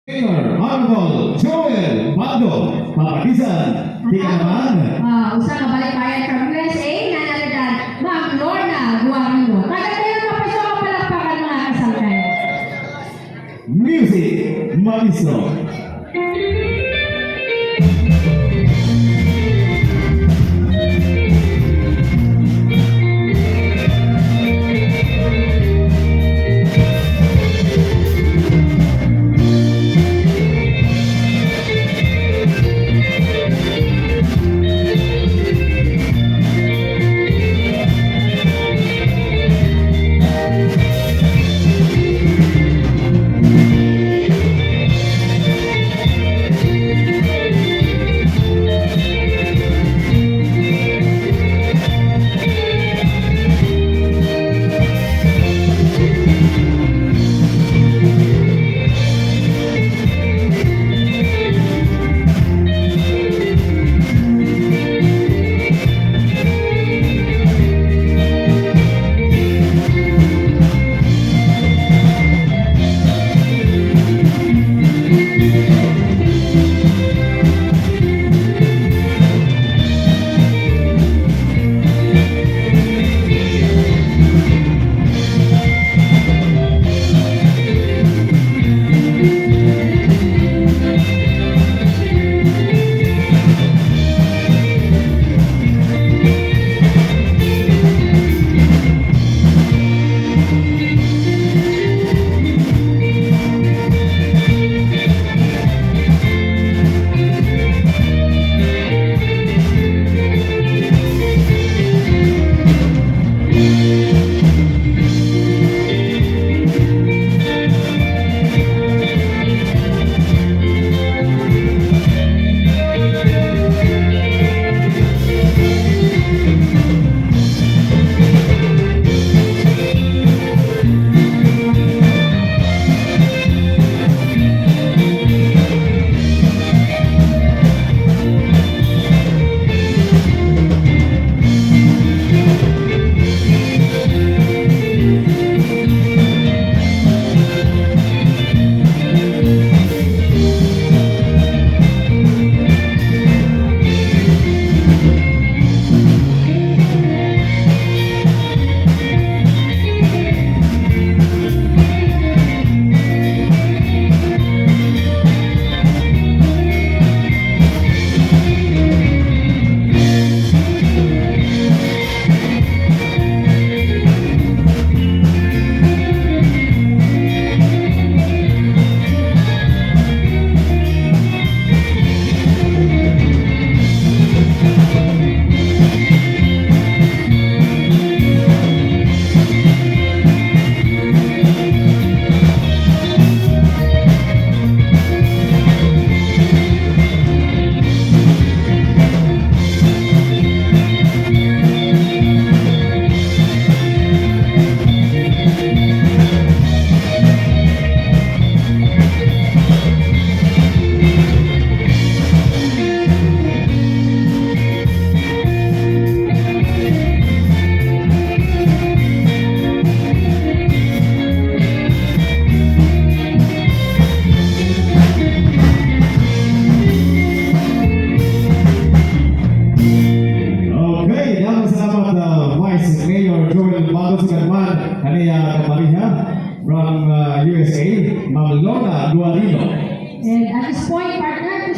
Mayor Honorable Joel Bando, papatisan, di ka naman. Usa ka balikbayan from USA, nanalitan, Ma'am Lorna Guarino. Tagal mapaso ka palakpakan mga kasamkay. Music, Maestro. Vice Mayor Joel Bando Sugarman, kaniya kapariha from USA, Ma'am Lorna Guarino. And at this point, partner,